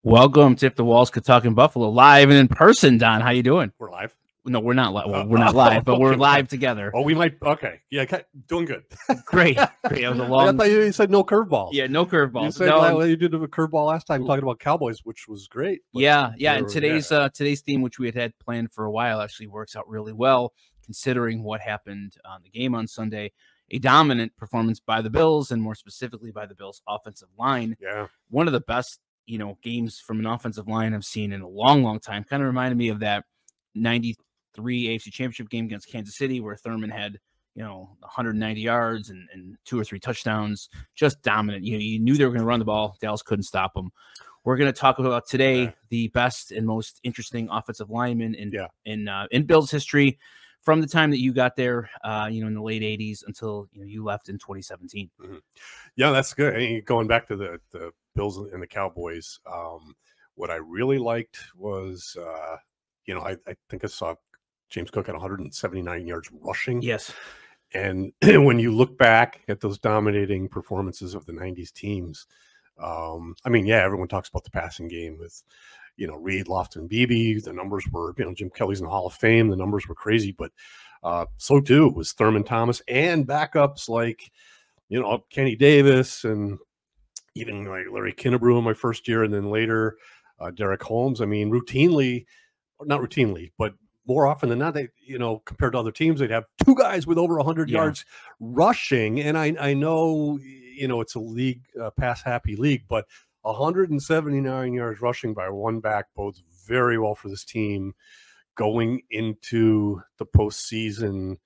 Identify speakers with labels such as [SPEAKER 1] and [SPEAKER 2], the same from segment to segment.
[SPEAKER 1] Welcome to If the Walls Could Talk in Buffalo, live and in person. Don, how you doing?
[SPEAKER 2] We're live.
[SPEAKER 1] No, we're not live. Well, we're not live, but we're
[SPEAKER 2] Okay.
[SPEAKER 1] live together.
[SPEAKER 2] Oh, we might. Okay. Yeah, doing good.
[SPEAKER 1] Great. That was a long.
[SPEAKER 2] I thought you said no curveballs.
[SPEAKER 1] Yeah, no curveballs.
[SPEAKER 2] You said
[SPEAKER 1] No.
[SPEAKER 2] you did a curveball last time talking about Cowboys, which was great.
[SPEAKER 1] Yeah. And today's theme, which we had planned for a while, actually works out really well, considering what happened on the game on Sunday. A dominant performance by the Bills, and more specifically by the Bills' offensive line.
[SPEAKER 2] Yeah.
[SPEAKER 1] One of the best, games from an offensive line I've seen in a long, long time. Kind of reminded me of that 93 AFC Championship game against Kansas City, where Thurman had, 190 yards and 2 or 3 touchdowns, just dominant. You knew they were going to run the ball. Dallas couldn't stop them. We're going to talk about today the best and most interesting offensive lineman in Bills history, from the time that you got there, in the late 80s until you left in 2017.
[SPEAKER 2] Mm-hmm. Yeah, that's good. And going back to the Bills and the Cowboys, what I really liked was, I think I saw James Cook at 179 yards rushing.
[SPEAKER 1] Yes.
[SPEAKER 2] And when you look back at those dominating performances of the 90s teams, everyone talks about the passing game with, Reed, Lofton, Beebe. The numbers were, Jim Kelly's in the Hall of Fame. The numbers were crazy, but so too was Thurman Thomas and backups like, Kenny Davis and even like Larry Kinnebrew in my first year, and then later Derek Holmes. I mean, not routinely, but more often than not, they, compared to other teams, they'd have 2 guys with over 100 yards rushing. And I know, it's a league, pass-happy league, but 179 yards rushing by one back bodes very well for this team going into the postseason.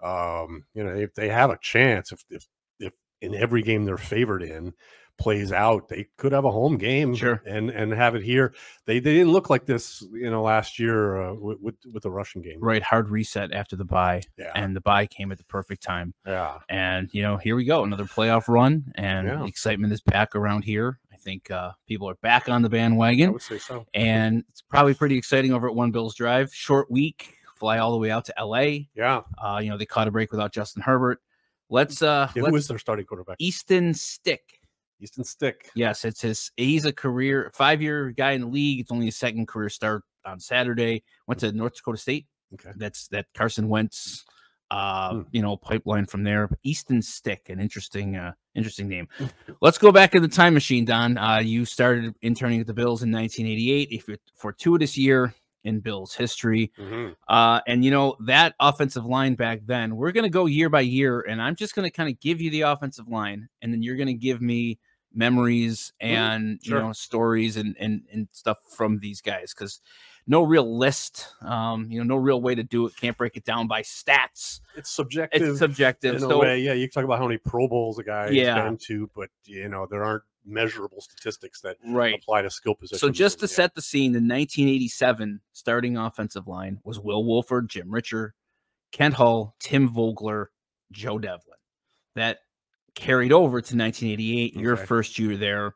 [SPEAKER 2] If they have a chance, if in every game they're favored in plays out, they could have a home game and have it here. They didn't look like this, last year with the rushing game.
[SPEAKER 1] Right. Hard reset after the bye. Yeah. And the bye came at the perfect time.
[SPEAKER 2] Yeah.
[SPEAKER 1] And, here we go. Another playoff run, and the excitement is back around here. I think people are back on the bandwagon.
[SPEAKER 2] I would say so.
[SPEAKER 1] And it's probably pretty exciting over at One Bills Drive. Short week, fly all the way out to LA.
[SPEAKER 2] Yeah.
[SPEAKER 1] They caught a break without Justin Herbert. Who is
[SPEAKER 2] their starting quarterback?
[SPEAKER 1] Easton Stick.
[SPEAKER 2] Easton Stick.
[SPEAKER 1] Yes, he's a career 5-year guy in the league. It's only his second career start on Saturday. Went to North Dakota State.
[SPEAKER 2] Okay.
[SPEAKER 1] That's that Carson Wentz pipeline from there. Easton Stick, an interesting name. Let's go back in the time machine, Don. You started interning at the Bills in 1988. If you're fortuitous year in Bills history.
[SPEAKER 2] Mm-hmm.
[SPEAKER 1] And that offensive line back then, we're going to go year by year, and I'm just going to kind of give you the offensive line, and then you're going to give me memories and stories and stuff from these guys, because no real list, no real way to do it. Can't break it down by stats.
[SPEAKER 2] It's subjective. In a way. Yeah, you can talk about how many Pro Bowls a guy has been to, but there aren't measurable statistics that apply to skill positions.
[SPEAKER 1] So just to set the scene, the 1987 starting offensive line was Will Wolford, Jim Richer, Kent Hull, Tim Vogler, Joe Devlin. That carried over to 1988, your first year there.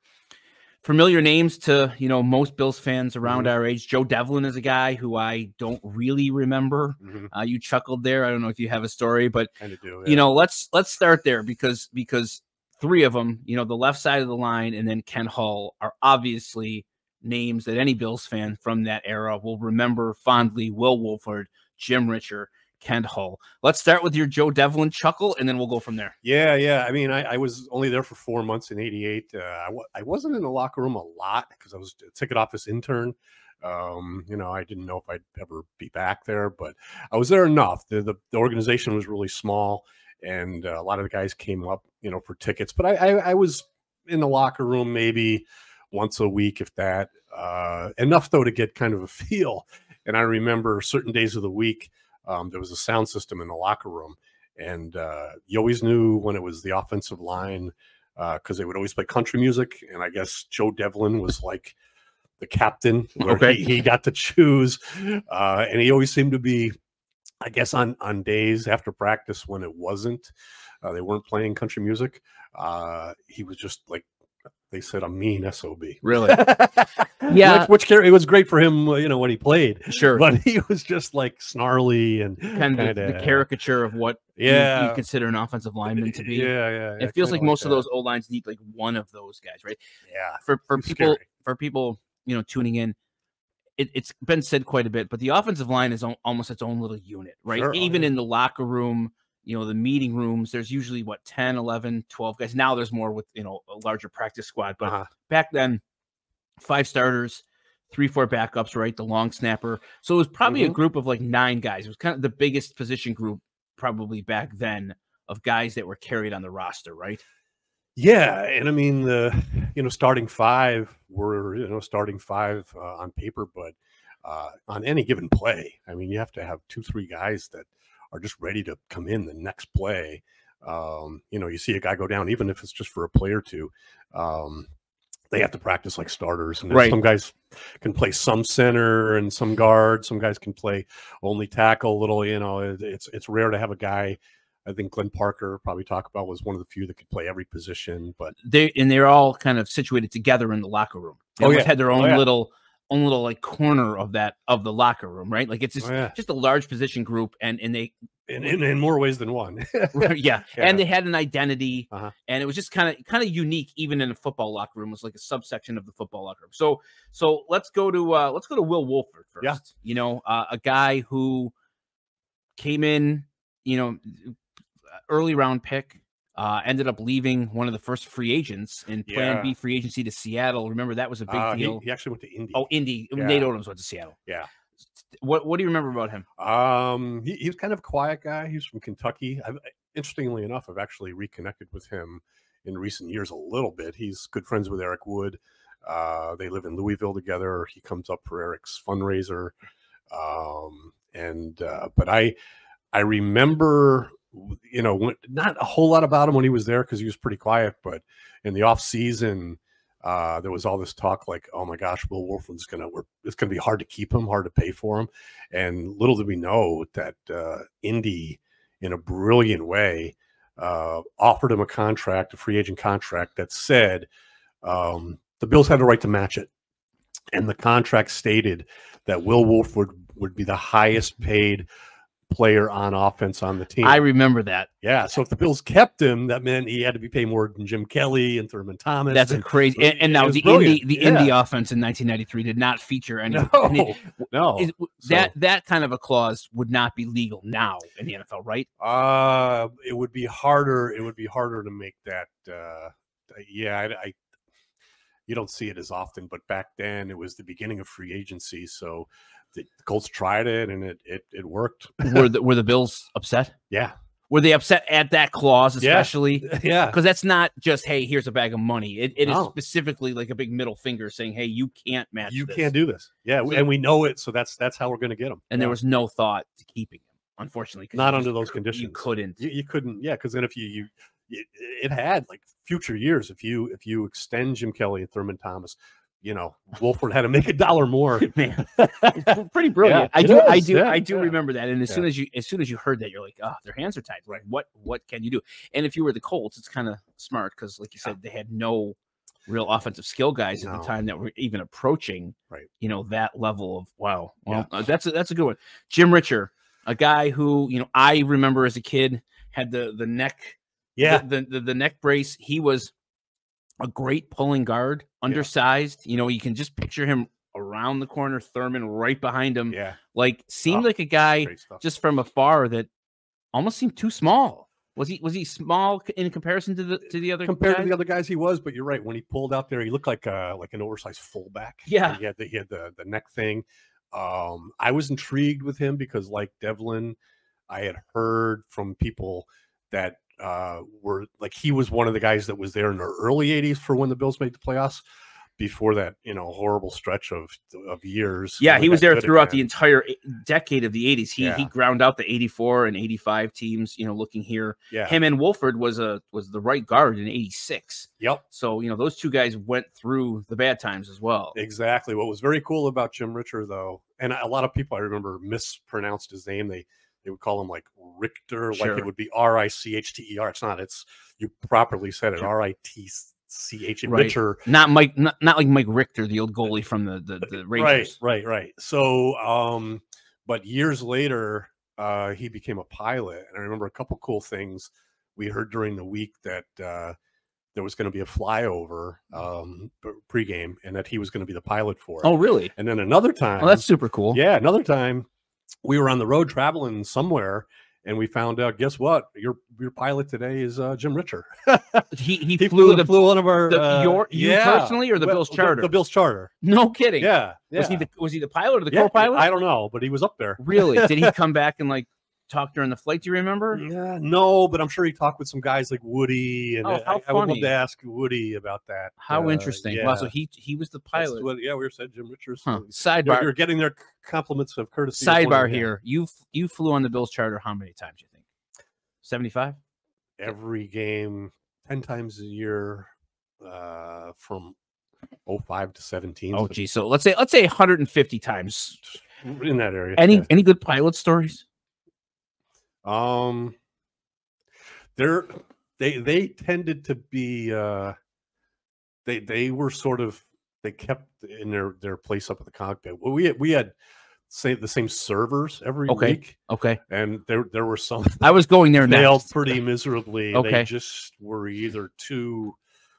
[SPEAKER 1] Familiar names to most Bills fans around our age. Joe Devlin is a guy who I don't really remember. You chuckled there. I don't know if you have a story, but
[SPEAKER 2] kind of do.
[SPEAKER 1] Let's start there because 3 of them, the left side of the line, and then Ken Hull are obviously names that any Bills fan from that era will remember fondly. Will Wolford, Jim Richer, Ken Hull. Let's start with your Joe Devlin chuckle, and then we'll go from there.
[SPEAKER 2] Yeah. I mean, I was only there for 4 months in 88. I wasn't in the locker room a lot because I was a ticket office intern. I didn't know if I'd ever be back there, but I was there enough. The organization was really small, and a lot of the guys came up, for tickets. But I was in the locker room maybe once a week, if that. Enough, though, to get kind of a feel. And I remember certain days of the week, there was a sound system in the locker room. And you always knew when it was the offensive line because they would always play country music. And I guess Joe Devlin was like the captain, where he got to choose. And he always seemed to be, I guess, on days after practice when it wasn't, they weren't playing country music. He was just like, they said, a mean SOB.
[SPEAKER 1] Really? Yeah.
[SPEAKER 2] Which it was great for him, when he played.
[SPEAKER 1] Sure.
[SPEAKER 2] But he was just like snarly and
[SPEAKER 1] kind of the caricature of what you consider an offensive lineman to be.
[SPEAKER 2] Yeah.
[SPEAKER 1] It feels like most of those O lines need like one of those guys, right?
[SPEAKER 2] Yeah.
[SPEAKER 1] For people tuning in, it's been said quite a bit, but the offensive line is almost its own little unit, right?
[SPEAKER 2] Sure.
[SPEAKER 1] Even in the locker room, the meeting rooms, there's usually 10, 11, 12 guys. Now there's more with, a larger practice squad, but back then, 5 starters, 3, 4 backups, right? The long snapper. So it was probably a group of like 9 guys. It was kind of the biggest position group probably back then of guys that were carried on the roster, right?
[SPEAKER 2] Yeah, and I mean the starting 5 were starting 5 on paper, but on any given play, I mean you have to have 2-3 guys that are just ready to come in the next play. You see a guy go down, even if it's just for a play or two. They have to practice like starters, and some guys can play some center and some guard. Some guys can play only tackle. It's rare to have a guy. I think Glenn Parker probably talk about was one of the few that could play every position, but
[SPEAKER 1] they're all kind of situated together in the locker room. They had their own little like corner of the locker room, right? Like it's just a large position group, and they
[SPEAKER 2] in more ways than one.
[SPEAKER 1] And they had an identity, and it was just kind of unique, even in a football locker room. It was like a subsection of the football locker room. So let's go to Will Wolford first. A guy who came in, early round pick, ended up leaving one of the first free agents in Plan B free agency to Seattle. Remember, that was a big deal.
[SPEAKER 2] He actually went to Indy.
[SPEAKER 1] Oh, Indy. Nate Odoms went to Seattle.
[SPEAKER 2] Yeah.
[SPEAKER 1] What do you remember about him?
[SPEAKER 2] He was kind of a quiet guy. He's from Kentucky. Interestingly enough, I've actually reconnected with him in recent years a little bit. He's good friends with Eric Wood. They live in Louisville together. He comes up for Eric's fundraiser. But I remember, not a whole lot about him when he was there because he was pretty quiet. But in the off season, there was all this talk like, oh my gosh, Will Wolford's it's gonna be hard to keep him, hard to pay for him. And little did we know that Indy, in a brilliant way, offered him a free agent contract that said the Bills had a right to match it. And the contract stated that Will Wolford would be the highest paid player on offense on the team.
[SPEAKER 1] I remember that.
[SPEAKER 2] Yeah. So if the Bills kept him, that meant he had to be paid more than Jim Kelly and Thurman Thomas.
[SPEAKER 1] That's crazy. And now the Indy offense in 1993 did not feature any.
[SPEAKER 2] No.
[SPEAKER 1] That kind of a clause would not be legal now in the NFL, right?
[SPEAKER 2] It would be harder. It would be harder to make that. You don't see it as often, but back then it was the beginning of free agency, so the Colts tried it and it worked.
[SPEAKER 1] Were the Bills upset?
[SPEAKER 2] Yeah.
[SPEAKER 1] Were they upset at that clause, especially?
[SPEAKER 2] Yeah.
[SPEAKER 1] Because that's not just, hey, here's a bag of money. It is specifically like a big middle finger saying, hey, you can't match this.
[SPEAKER 2] You can't do this. Yeah, and we know it, so that's how we're going to get them.
[SPEAKER 1] And there was no thought to keeping him, unfortunately.
[SPEAKER 2] Not under those conditions.
[SPEAKER 1] You couldn't.
[SPEAKER 2] You couldn't. Yeah, because then if it had like future years. If you extend Jim Kelly and Thurman Thomas, Wolford had to make $1 more.
[SPEAKER 1] Man, it's pretty brilliant. Yeah, I do remember that. And as soon as you heard that, you're like, oh, their hands are tied. Right? What can you do? And if you were the Colts, it's kind of smart because, like you said, they had no real offensive skill guys at the time that were even approaching, that level of wow. Well, that's a good one. Jim Richer, a guy who I remember as a kid had the neck.
[SPEAKER 2] Yeah,
[SPEAKER 1] the neck brace. He was a great pulling guard, undersized. You can just picture him around the corner, Thurman right behind him.
[SPEAKER 2] Yeah,
[SPEAKER 1] seemed like a guy just from afar that almost seemed too small. Was he small in comparison to the other
[SPEAKER 2] compared
[SPEAKER 1] guys?
[SPEAKER 2] to the other guys? He was, but you're right. When he pulled out there, he looked like an oversized fullback.
[SPEAKER 1] Yeah,
[SPEAKER 2] he had the neck thing. I was intrigued with him because, like Devlin, I had heard from people that were like he was one of the guys that was there in the early 80s for when the Bills made the playoffs before that horrible stretch of years.
[SPEAKER 1] Yeah, he was there throughout the entire decade of the 80s. He ground out the 84 and 85 teams, looking here.
[SPEAKER 2] Yeah.
[SPEAKER 1] Him and Wolford was the right guard in 86.
[SPEAKER 2] Yep.
[SPEAKER 1] So, those two guys went through the bad times as well.
[SPEAKER 2] Exactly. What was very cool about Jim Richer, though, and a lot of people I remember mispronounced his name. They would call him like Richter, like it would be Richter. It's not. It's you properly said it. Ritch. Richter,
[SPEAKER 1] not Mike, not like Mike Richter, the old goalie from the Rangers.
[SPEAKER 2] Right. So, but years later, he became a pilot, and I remember a couple cool things we heard during the week that there was going to be a flyover pregame, and that he was going to be the pilot for it.
[SPEAKER 1] Oh, really?
[SPEAKER 2] And then another time,
[SPEAKER 1] Oh, that's super cool.
[SPEAKER 2] Yeah, another time, we were on the road traveling somewhere, and we found out, guess what? Your pilot today is Jim Richer.
[SPEAKER 1] he flew
[SPEAKER 2] one of our
[SPEAKER 1] you personally, or the Bills charter?
[SPEAKER 2] The Bills charter.
[SPEAKER 1] No kidding.
[SPEAKER 2] Yeah.
[SPEAKER 1] Was he the pilot or the co-pilot?
[SPEAKER 2] I don't know, but he was up there.
[SPEAKER 1] Really? Did he come back and like talk during the flight? Do you remember?
[SPEAKER 2] Yeah, no, but I'm sure he talked with some guys like Woody, and
[SPEAKER 1] how
[SPEAKER 2] I would love to ask Woody about that.
[SPEAKER 1] How interesting!
[SPEAKER 2] Yeah.
[SPEAKER 1] Wow, so he was the pilot.
[SPEAKER 2] We were said Jim Richards.
[SPEAKER 1] Sidebar,
[SPEAKER 2] you're getting their compliments of courtesy.
[SPEAKER 1] Sidebar here, you flew on the Bills charter how many times? You think 75?
[SPEAKER 2] Every game, 10 times a year, from 05 to 17.
[SPEAKER 1] Oh, geez. So let's say 150 times
[SPEAKER 2] in that area.
[SPEAKER 1] Any good pilot stories?
[SPEAKER 2] They tended to be they were sort of, they kept in their place up at the cockpit. Well, we had the same servers every week.
[SPEAKER 1] Okay.
[SPEAKER 2] And there were some
[SPEAKER 1] I was going there
[SPEAKER 2] failed
[SPEAKER 1] next.
[SPEAKER 2] pretty miserably.
[SPEAKER 1] Okay.
[SPEAKER 2] They just were either too,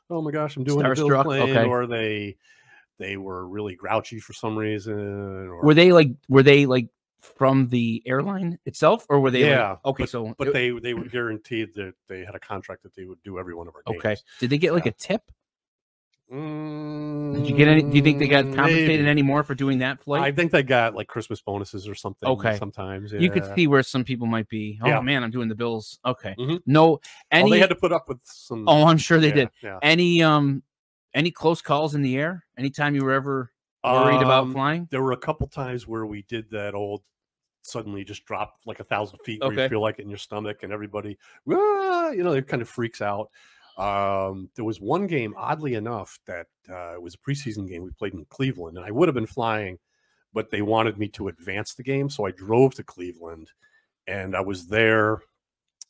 [SPEAKER 2] oh my gosh, I'm doing a Bills plane,
[SPEAKER 1] okay.
[SPEAKER 2] or they were really grouchy for some reason. Or
[SPEAKER 1] were they like from the airline itself, or were they?
[SPEAKER 2] Yeah.
[SPEAKER 1] Okay.
[SPEAKER 2] But they were guaranteed that they had a contract that they would do every one of our games.
[SPEAKER 1] Okay. Did they get like a tip?
[SPEAKER 2] Did
[SPEAKER 1] you get any? Do you think they got compensated any more for doing that flight?
[SPEAKER 2] I think they got like Christmas bonuses or something.
[SPEAKER 1] Okay.
[SPEAKER 2] Sometimes
[SPEAKER 1] you could see where some people might be. Oh man, I'm doing the Bills. Okay.
[SPEAKER 2] Mm-hmm.
[SPEAKER 1] No.
[SPEAKER 2] They had to put up with some.
[SPEAKER 1] Oh, I'm sure they did.
[SPEAKER 2] Yeah.
[SPEAKER 1] Any close calls in the air? Anytime you were ever worried about flying?
[SPEAKER 2] There were a couple times where we did that old suddenly just drop like 1,000 feet where you feel like it in your stomach, and everybody, it kind of freaks out. There was one game, oddly enough, that it was a preseason game we played in Cleveland, and I would have been flying, but they wanted me to advance the game, so I drove to Cleveland, and I was there.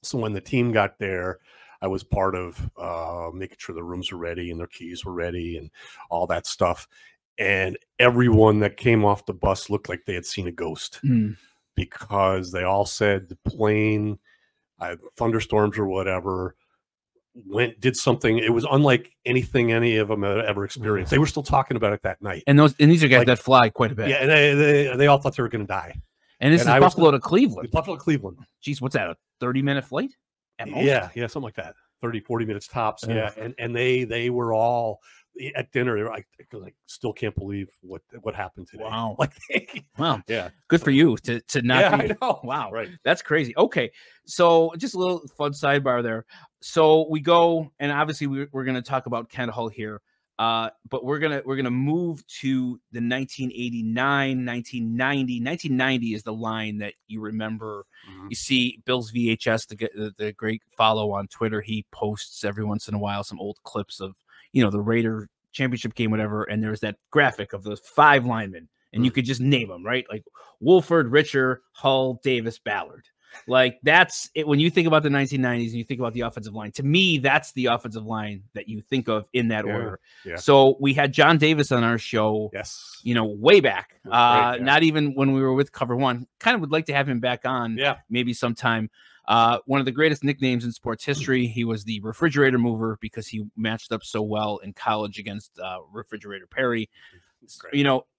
[SPEAKER 2] So when the team got there, I was part of making sure the rooms were ready and their keys were ready and all that stuff. And everyone that came off the bus looked like they had seen a ghost. Because they all said the plane, thunderstorms or whatever, did something. It was unlike anything any of them had ever experienced. They were still talking about it that night.
[SPEAKER 1] And these are guys that fly quite a bit.
[SPEAKER 2] Yeah, and they all thought they were going to die.
[SPEAKER 1] And this is Buffalo to Cleveland.
[SPEAKER 2] Buffalo to Cleveland.
[SPEAKER 1] Geez, what's that, a 30-minute flight? At most?
[SPEAKER 2] Yeah, something like that. 30, 40 minutes tops. Yeah, and they were all at dinner. They were like, still can't believe what happened today.
[SPEAKER 1] Wow.
[SPEAKER 2] Wow. Yeah.
[SPEAKER 1] Good for you to not be.
[SPEAKER 2] I know.
[SPEAKER 1] Wow.
[SPEAKER 2] Right.
[SPEAKER 1] That's crazy. Okay. So just a little fun sidebar there. So we go, and obviously we're going to talk about Kent Hull here. But we're gonna move to the 1989, 1990. 1990 is the line that you remember. You see Bill's VHS, the great follow on Twitter. He posts every once in a while some old clips of the Raider championship game, whatever. And there's that graphic of the 5 linemen, and you could just name them, right? Like Wolford, Richer, Hull, Davis, Ballard. Like that's it. When you think about the 1990s and you think about the offensive line, to me, that's the offensive line that you think of in that order.
[SPEAKER 2] Yeah.
[SPEAKER 1] So we had John Davis on our show, way back, not even when we were with Cover One. Kind of would like to have him back on, maybe sometime. One of the greatest nicknames in sports history. He was the refrigerator mover because he matched up so well in college against Refrigerator Perry.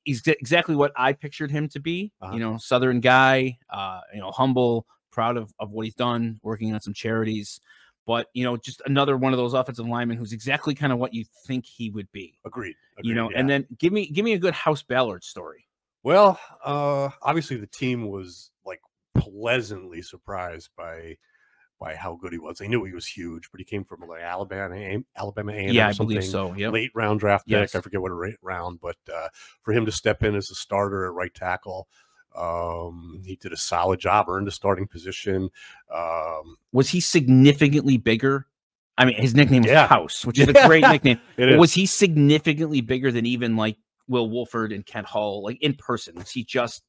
[SPEAKER 1] He's exactly what I pictured him to be. Southern guy, humble, proud of what he's done, working on some charities, but just another one of those offensive linemen who's exactly kind of what you think he would be.
[SPEAKER 2] Agreed.
[SPEAKER 1] And then give me a good House Ballard story.
[SPEAKER 2] Well, obviously the team was like pleasantly surprised by how good he was. They knew he was huge, but he came from like Alabama A&M
[SPEAKER 1] I believe so. Yep.
[SPEAKER 2] Late round draft pick. I forget what round, but for him to step in as a starter at right tackle, he did a solid job, earned a starting position.
[SPEAKER 1] Was he significantly bigger? I mean, his nickname was House, which is a great nickname. Was he significantly bigger than even like Will Wolford and Kent Hull, like in person? Was he just?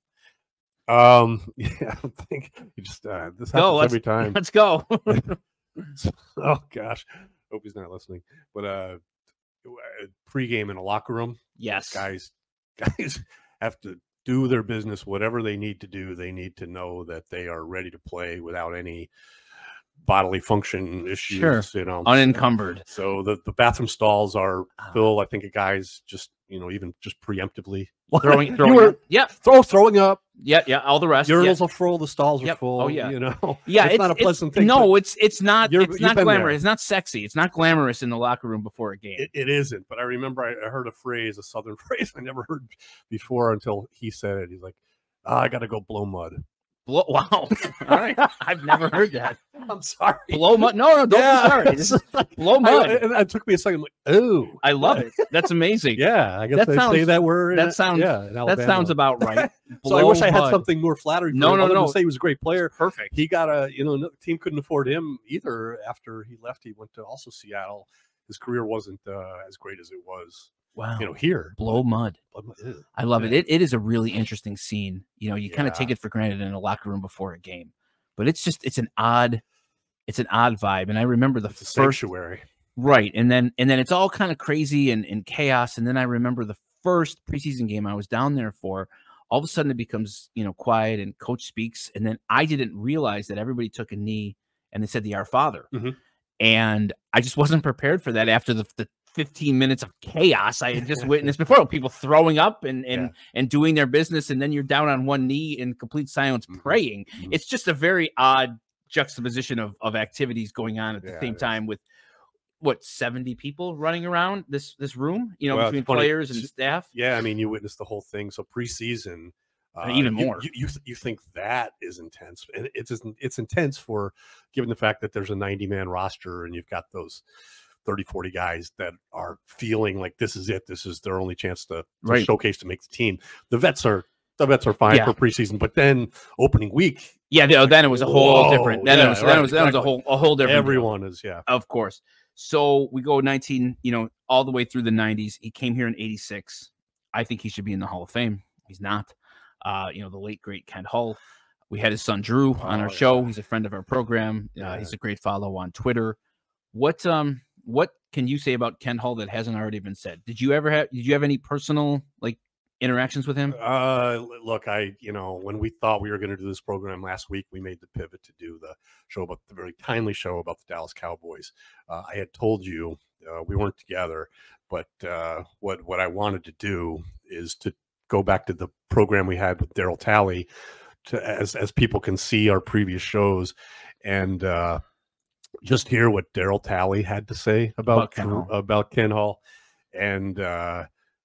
[SPEAKER 2] I think you just this happens every time.
[SPEAKER 1] Let's go.
[SPEAKER 2] Oh gosh, hope he's not listening. But pregame in a locker room, guys have to do their business, whatever they need to do. They need to know that they are ready to play without any bodily function issues,
[SPEAKER 1] Sure.
[SPEAKER 2] you know,
[SPEAKER 1] Unencumbered.
[SPEAKER 2] So the bathroom stalls are full. I think a guy's just, you know, even just preemptively
[SPEAKER 1] throwing up. Yeah.
[SPEAKER 2] Throwing up.
[SPEAKER 1] Yeah. All the rest.
[SPEAKER 2] Urinals are full. The stalls are full.
[SPEAKER 1] Oh yeah.
[SPEAKER 2] You know.
[SPEAKER 1] Yeah.
[SPEAKER 2] It's not a pleasant thing.
[SPEAKER 1] No, it's not. It's not glamorous.
[SPEAKER 2] There.
[SPEAKER 1] It's not sexy. It's not glamorous in the locker room before a game.
[SPEAKER 2] It isn't. But I remember I heard a phrase, a Southern phrase I never heard before until he said it. He's like, I got to go blow mud.
[SPEAKER 1] Wow. All right. I've never heard that.
[SPEAKER 2] I'm sorry.
[SPEAKER 1] Blow mud. No, don't be sorry. This is blow mud.
[SPEAKER 2] And it took me a second. I'm like, oh.
[SPEAKER 1] I love it. That's amazing.
[SPEAKER 2] Yeah. I guess they say that word.
[SPEAKER 1] That sounds about right.
[SPEAKER 2] So I wish I had something more flattering. No. Say he was a great player.
[SPEAKER 1] Perfect.
[SPEAKER 2] He got the team couldn't afford him either. After he left, he went to also Seattle. His career wasn't as great as it was.
[SPEAKER 1] Wow.
[SPEAKER 2] Here.
[SPEAKER 1] Blow mud. I love it. It is a really interesting scene. You know, you kind of take it for granted in a locker room before a game, but it's an odd vibe. And I remember the first
[SPEAKER 2] sanctuary.
[SPEAKER 1] Right. And then it's all kind of crazy and chaos. And then I remember the first preseason game I was down there for. All of a sudden it becomes, quiet and coach speaks. And then I didn't realize that everybody took a knee and they said the Our Father.
[SPEAKER 2] Mm-hmm.
[SPEAKER 1] And I just wasn't prepared for that after the 15 minutes of chaos I had just witnessed before. People throwing up and doing their business. And then you're down on one knee in complete silence praying. Mm-hmm. It's just a very odd juxtaposition of activities going on at the same time with 70 people running around this room, between players and staff.
[SPEAKER 2] Yeah. I mean, you witnessed the whole thing. So preseason,
[SPEAKER 1] even more.
[SPEAKER 2] You think that is intense, and it's intense for given the fact that there's a 90-man roster and you've got those 30-40 guys that are feeling like this is it. This is their only chance to showcase to make the team. The vets are fine for preseason, but then opening week.
[SPEAKER 1] Yeah, then it was a whole different. Then it was a whole different.
[SPEAKER 2] Everyone
[SPEAKER 1] deal.
[SPEAKER 2] Is
[SPEAKER 1] of course. So we go 19, all the way through the 90s. He came here in 86. I think he should be in the Hall of Fame. He's not. The late great Ken Hull. We had his son Drew on our show. He's a friend of our program. He's a great follow on Twitter. What can you say about Ken Hull that hasn't already been said? Did you have any personal interactions with him?
[SPEAKER 2] Look, when we thought we were going to do this program last week, we made the pivot to do the very timely show about the Dallas Cowboys. I had told you we weren't together, but what I wanted to do is to go back to the program we had with Daryl Talley, as people can see our previous shows, and just hear what Daryl Talley had to say about Ken Hull. And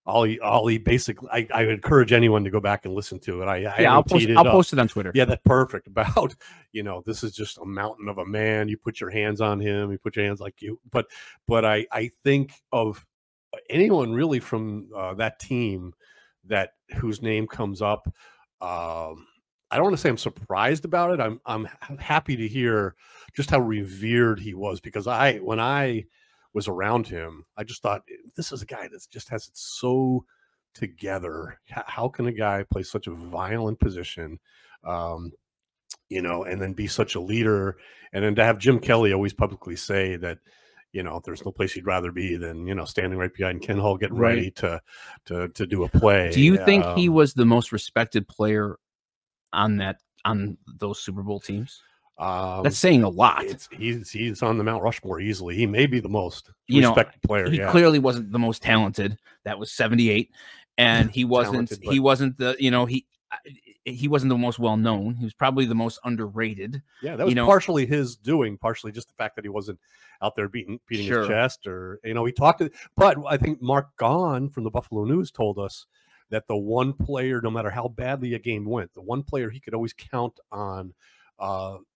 [SPEAKER 2] Ollie basically, I would encourage anyone to go back and listen to it. I'll
[SPEAKER 1] post it on Twitter.
[SPEAKER 2] Yeah, that's perfect. About this is just a mountain of a man. You put your hands on him. You put your hands like you. But I think of anyone really from that team whose name comes up. I don't want to say I'm surprised about it. I'm happy to hear just how revered he was, because when I was around him, I just thought, this is a guy that just has it so together. How can a guy play such a violent position, and then be such a leader, and then to have Jim Kelly always publicly say that, there's no place he'd rather be than, standing right behind Ken Hull, getting ready to do a play.
[SPEAKER 1] Do you think he was the most respected player on those Super Bowl teams? That's saying a lot.
[SPEAKER 2] He's on the Mount Rushmore easily. He may be the most respected player.
[SPEAKER 1] He clearly wasn't the most talented. That was 78, and he wasn't. He wasn't the. He wasn't the most well known. He was probably the most underrated.
[SPEAKER 2] Yeah, that was partially his doing, partially just the fact that he wasn't out there beating his chest, or he talked. But I think Mark Gahn from the Buffalo News told us that the one player, no matter how badly a game went, the one player he could always count on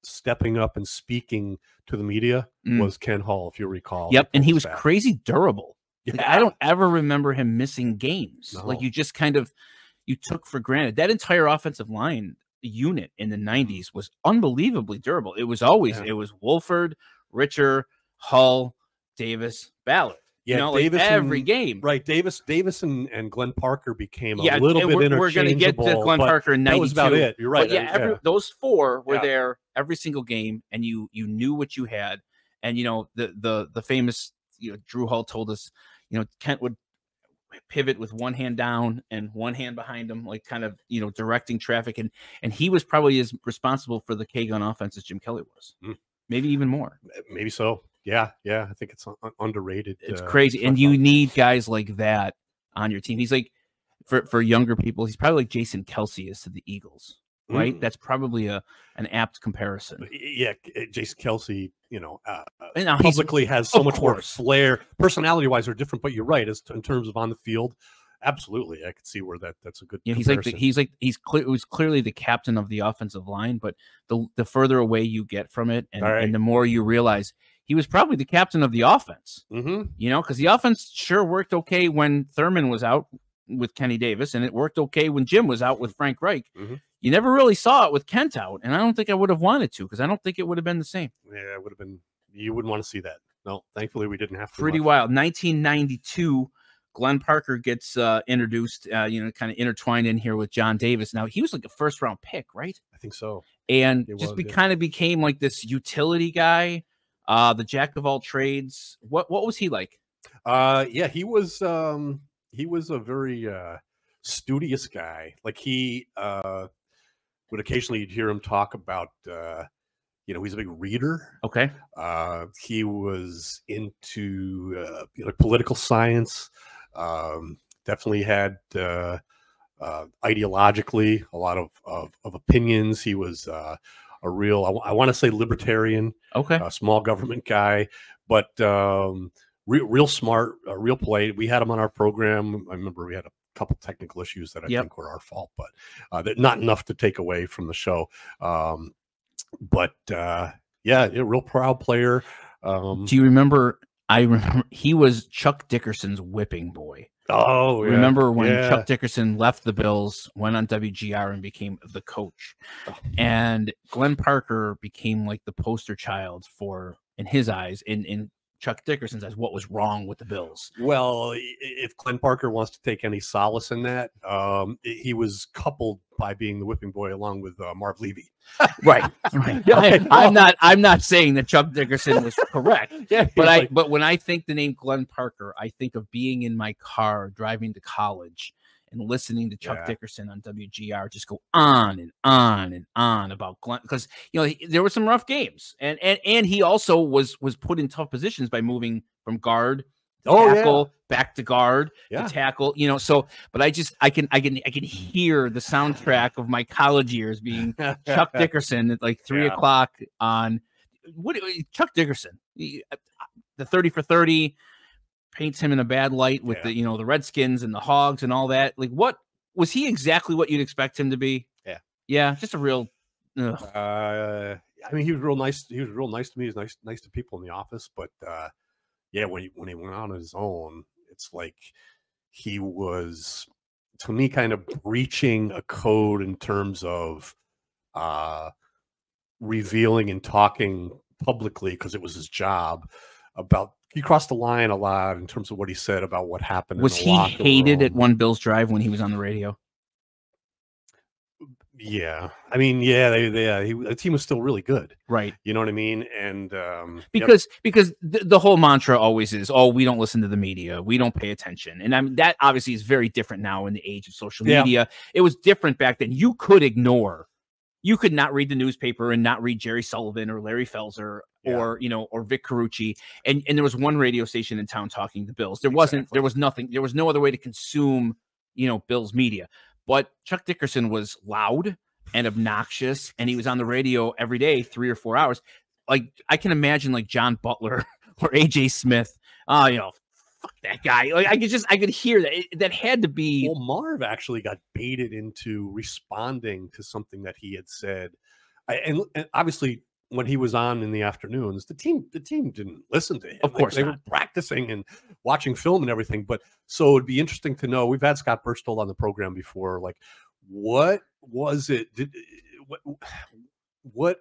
[SPEAKER 2] stepping up and speaking to the media was Ken Hull, if you recall.
[SPEAKER 1] Yep, and he was crazy durable. Yeah. I don't ever remember him missing games. No. You just you took for granted. That entire offensive line unit in the 90s was unbelievably durable. It was always, it was Wolford, Richer, Hull, Davis, Ballard.
[SPEAKER 2] Yeah,
[SPEAKER 1] Davis every game.
[SPEAKER 2] Right, Davis and Glenn Parker became a little bit interchangeable.
[SPEAKER 1] We're going to get to Glenn Parker in 92. That
[SPEAKER 2] was about it. You're right.
[SPEAKER 1] But those four were there every single game, and you knew what you had. And the famous Drew Hull told us, Kent would pivot with one hand down and one hand behind him, directing traffic, and he was probably as responsible for the K-gun offense as Jim Kelly was. maybe even more.
[SPEAKER 2] Maybe so. Yeah. I think it's underrated.
[SPEAKER 1] It's crazy, and you need guys like that on your team. He's like, for younger people, he's probably like Jason Kelce is to the Eagles, right? That's probably an apt comparison.
[SPEAKER 2] Yeah, Jason Kelce,
[SPEAKER 1] And
[SPEAKER 2] publicly has so much more flair. Personality-wise, they're different, but you're right. In terms of on the field, absolutely, I could see where that's a good. Comparison.
[SPEAKER 1] He was clearly the captain of the offensive line, but the further away you get from it, and the more you realize he was probably the captain of the offense. Because the offense sure worked okay when Thurman was out with Kenny Davis, and it worked okay when Jim was out with Frank Reich. You never really saw it with Kent out, and I don't think I would have wanted to, because I don't think it would have been the same.
[SPEAKER 2] Yeah, it would have been. You wouldn't want to see that. No, thankfully we didn't have to.
[SPEAKER 1] Pretty wild. 1992, Glenn Parker gets introduced, kind of intertwined in here with John Davis. Now, he was like a first-round pick, right?
[SPEAKER 2] I think so.
[SPEAKER 1] And kind of became like this utility guy, the jack of all trades. What was he like?
[SPEAKER 2] Yeah, he was a very studious guy. Like he would occasionally you'd hear him talk about he's a big reader.
[SPEAKER 1] Okay.
[SPEAKER 2] He was into political science. Definitely had ideologically a lot of opinions. He was a real, I want to say, libertarian.
[SPEAKER 1] Okay.
[SPEAKER 2] Small government guy, but real smart, real polite. We had him on our program. I remember we had a couple technical issues that I think were our fault, but not enough to take away from the show. But a real proud player.
[SPEAKER 1] Do you remember? I remember he was Chuck Dickerson's whipping boy.
[SPEAKER 2] Oh, yeah.
[SPEAKER 1] Remember when Chuck Dickerson left the Bills, went on WGR, and became the coach, and Glenn Parker became like the poster child for, in his eyes, in Chuck Dickerson's eyes, what was wrong with the Bills.
[SPEAKER 2] Well, if Glenn Parker wants to take any solace in that, he was coupled by being the whipping boy along with Marv Levy.
[SPEAKER 1] Right. I'm not saying that Chuck Dickerson was correct. But when I think the name Glenn Parker, I think of being in my car driving to college and listening to Chuck Dickerson on WGR just go on and on and on about Glenn, because there were some rough games, and he also was put in tough positions by moving from guard to tackle, back to guard to tackle. But I can hear the soundtrack of my college years being Chuck Dickerson at like 3 o'clock on Chuck Dickerson, the 30 for 30. Paints him in a bad light with the the Redskins and the Hogs and all that. Like, what was he exactly what you'd expect him to be? Just a real.
[SPEAKER 2] I mean, he was real nice. He was real nice to me. He was nice to people in the office. But when he went on his own, it's like he was, to me, kind of breaching a code in terms of revealing and talking publicly, because it was his job, about. He crossed the line a lot in terms of what he said about what happened.
[SPEAKER 1] Was he hated at one Bills drive when he was on the radio?
[SPEAKER 2] Yeah, I mean, the team was still really good,
[SPEAKER 1] right?
[SPEAKER 2] You know what I mean? And
[SPEAKER 1] because the whole mantra always is, "Oh, we don't listen to the media, we don't pay attention," and I mean that obviously is very different now in the age of social media. It was different back then. You could ignore. You could not read the newspaper and not read Jerry Sullivan or Larry Felser or Vic Carucci. And there was one radio station in town talking the Bills. There was nothing. There was no other way to consume, Bills media. But Chuck Dickerson was loud and obnoxious, and he was on the radio every day, 3 or 4 hours. Like, I can imagine like John Butler or AJ Smith, fuck that guy. Like, I could hear that. That had to be.
[SPEAKER 2] Well, Marv actually got baited into responding to something that he had said, and obviously when he was on in the afternoons, the team didn't listen to him.
[SPEAKER 1] Of course,
[SPEAKER 2] they were practicing and watching film and everything. But so it'd be interesting to know. We've had Scott Burstall on the program before. Like, what was it? What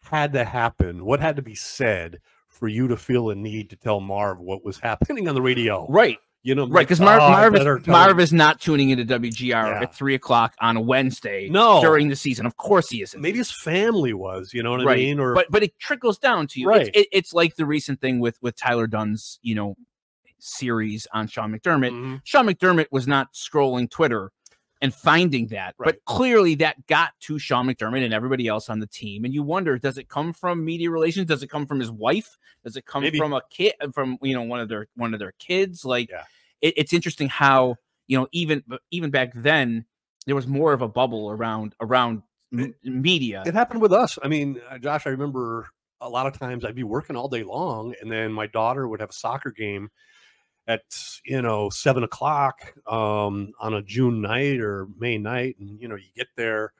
[SPEAKER 2] had to happen? What had to be said for you to feel a need to tell Marv what was happening on the radio?
[SPEAKER 1] Right. Right, because Marv is not tuning into WGR at 3 o'clock on a Wednesday during the season. Of course he isn't.
[SPEAKER 2] Maybe his family was, you know what I mean? Or
[SPEAKER 1] but it trickles down to you. Right. It's like the recent thing with Tyler Dunn's, series on Sean McDermott. Sean McDermott was not scrolling Twitter and finding that.
[SPEAKER 2] Right.
[SPEAKER 1] But clearly that got to Sean McDermott and everybody else on the team. And you wonder, does it come from media relations? Does it come from his wife? Does it come from a kid, from, one of their kids? Like, it's interesting how, even back then there was more of a bubble around media.
[SPEAKER 2] It happened with us. I mean, Josh, I remember a lot of times I'd be working all day long, and then my daughter would have a soccer game at 7 o'clock on a June night or May night, and you get there,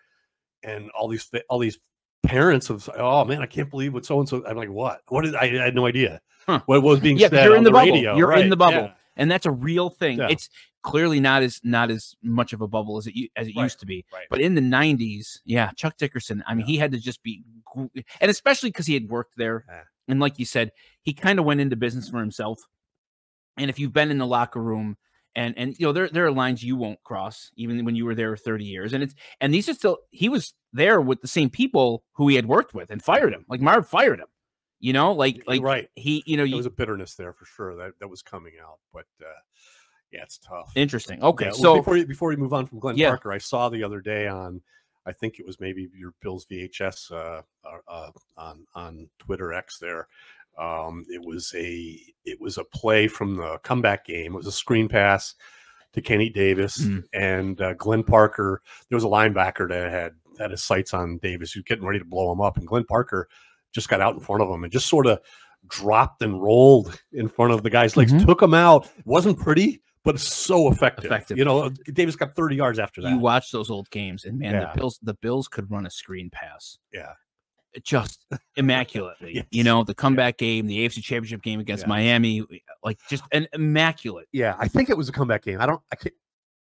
[SPEAKER 2] and all these parents of, oh man, I can't believe what so and so. I'm like, what? What is? I had no idea what was being said.
[SPEAKER 1] You're in the bubble.
[SPEAKER 2] Radio.
[SPEAKER 1] You're in the bubble, and that's a real thing.
[SPEAKER 2] Yeah.
[SPEAKER 1] It's clearly not as much of a bubble as it used to be.
[SPEAKER 2] Right.
[SPEAKER 1] But in the 90s, Chuck Dickerson. I mean, he had to just be, and especially because he had worked there, and like you said, he kind of went into business for himself. And if you've been in the locker room, and there are lines you won't cross, even when you were there 30 years, and these are still, he was there with the same people who he had worked with and fired him. Like Marv fired him,
[SPEAKER 2] right.
[SPEAKER 1] He,
[SPEAKER 2] there was a bitterness there for sure that was coming out, but it's tough.
[SPEAKER 1] Interesting. Okay,
[SPEAKER 2] well,
[SPEAKER 1] so
[SPEAKER 2] before we move on from Glenn Parker, I saw the other day on, I think it was maybe your Bills VHS on Twitter X there. It was a play from the comeback game. It was a screen pass to Kenny Davis and Glenn Parker. There was a linebacker that had his sights on Davis, who's getting ready to blow him up, and Glenn Parker just got out in front of him and just sort of dropped and rolled in front of the guy's legs, took him out. It wasn't pretty, but it's so effective. Davis got 30 yards after that.
[SPEAKER 1] You watch those old games, and man, the Bills could run a screen pass.
[SPEAKER 2] Yeah.
[SPEAKER 1] Just immaculately. The comeback game, the AFC Championship game against Miami, like just an immaculate.
[SPEAKER 2] Yeah, I think it was a comeback game.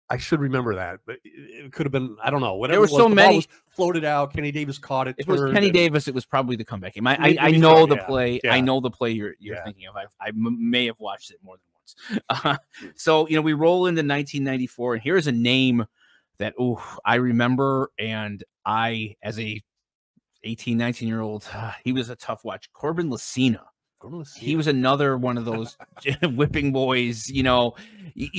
[SPEAKER 2] I should remember that, but it could have been, I don't know. Whatever.
[SPEAKER 1] There were so many.
[SPEAKER 2] Ball was floated out. Kenny Davis caught it.
[SPEAKER 1] If it was Kenny Davis, it was probably the comeback game. I know the play. Yeah. I know the play you're thinking of. I may have watched it more than once. So we roll into 1994, and here's a name that I remember, and I, as a 18, 19-year-old, he was a tough watch. Corbin Lucina. He was another one of those whipping boys. You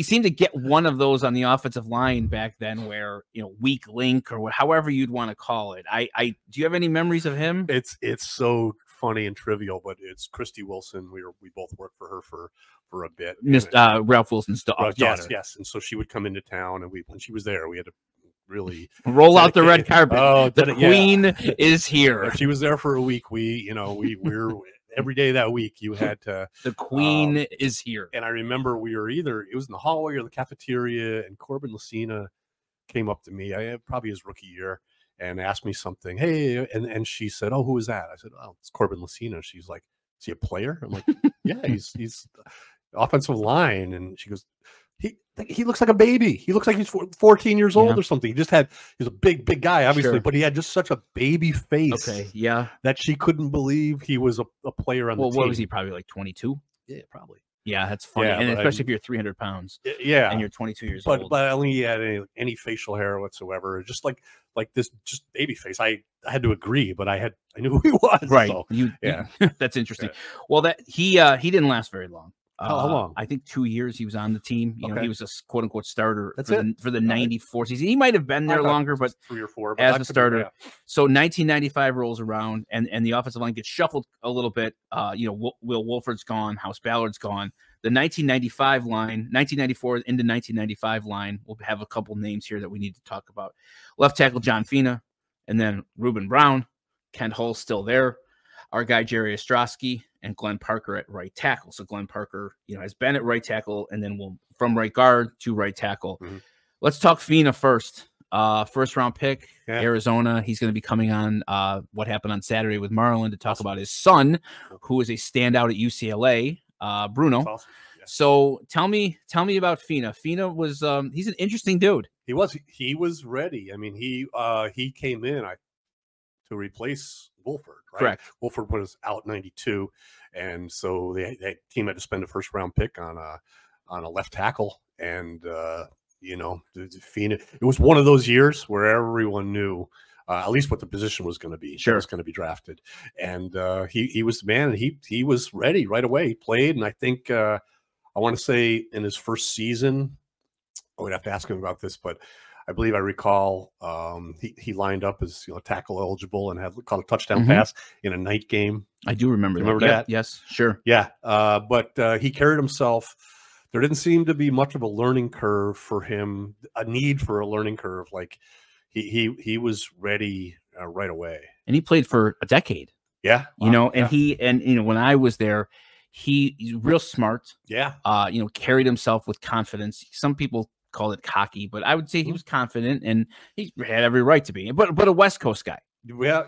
[SPEAKER 1] seem to get one of those on the offensive line back then, where weak link or however you'd want to call it. Do you have any memories of him?
[SPEAKER 2] It's so funny and trivial, but it's Christy Wilson. We both worked for her for a bit.
[SPEAKER 1] Ralph Wilson's daughter.
[SPEAKER 2] Yes. And so she would come into town, and when she was there, we had to really
[SPEAKER 1] roll out the red carpet. Oh, the queen is here.
[SPEAKER 2] If she was there for a week, we're every day that week you had to.
[SPEAKER 1] The queen is here.
[SPEAKER 2] And I remember it was in the hallway or the cafeteria, and Corbin Lucina came up to me. I probably his rookie year, and asked me something. Hey, and she said, "Oh, who is that?" I said, "Oh, it's Corbin Lucina." She's like, "Is he a player?" I'm like, "Yeah, he's offensive line." And she goes, He looks like a baby. He looks like he's 14 years old or something. He's a big guy, obviously, but he had just such a baby face.
[SPEAKER 1] Okay, yeah.
[SPEAKER 2] That she couldn't believe he was a player on the team.
[SPEAKER 1] Well, what was he? Probably like 22?
[SPEAKER 2] Yeah, probably.
[SPEAKER 1] Yeah, that's funny. And especially if you're 300 pounds.
[SPEAKER 2] Yeah.
[SPEAKER 1] And you're 22 years old.
[SPEAKER 2] But I only had any facial hair whatsoever. Just like this, just baby face. I had to agree, but I knew who he was.
[SPEAKER 1] Right.
[SPEAKER 2] So,
[SPEAKER 1] that's interesting. Yeah. Well, he didn't last very long.
[SPEAKER 2] How long?
[SPEAKER 1] I think 2 years he was on the team. He was a quote unquote starter for the 94 season. He might have been there longer, but
[SPEAKER 2] 3 or 4
[SPEAKER 1] as a starter. So 1995 rolls around, and the offensive line gets shuffled a little bit. Will Wolford's gone, House Ballard's gone. The 1994 into 1995 line, we'll have a couple names here that we need to talk about. Left tackle John Fina, and then Reuben Brown. Kent Hull's still there. Our guy Jerry Ostrowski and Glenn Parker at right tackle. So Glenn Parker, has been at right tackle, and then from right guard to right tackle. Mm-hmm. Let's talk Fina first. First round pick, Arizona. He's going to be coming on What Happened on Saturday with Marlon to talk about his son, who is a standout at UCLA, Bruno. Awesome. Yeah. So tell me about Fina. Fina was he's an interesting dude.
[SPEAKER 2] He was ready. I mean, he came in to replace Wolford, right?
[SPEAKER 1] Correct.
[SPEAKER 2] Wolford was out 92, and so the team had to spend a first round pick on a left tackle, and Fina. It was one of those years where everyone knew at least what the position was going to be.
[SPEAKER 1] Sure,
[SPEAKER 2] was going to be drafted, and he was the man, and he was ready right away. He played, and I think I want to say in his first season, I would have to ask him about this, but I believe I recall he lined up as tackle eligible and had caught a touchdown pass in a night game.
[SPEAKER 1] I do remember
[SPEAKER 2] You
[SPEAKER 1] that.
[SPEAKER 2] remember that?
[SPEAKER 1] Yes, sure.
[SPEAKER 2] Yeah, but he carried himself. There didn't seem to be much of a learning curve for him, a need for a learning curve. Like he was ready right away.
[SPEAKER 1] And he played for a decade.
[SPEAKER 2] Yeah,
[SPEAKER 1] and when I was there, he's real smart.
[SPEAKER 2] Yeah.
[SPEAKER 1] Carried himself with confidence. Some people call it cocky, but I would say he was confident, and he had every right to be. But a West Coast guy.
[SPEAKER 2] Yeah,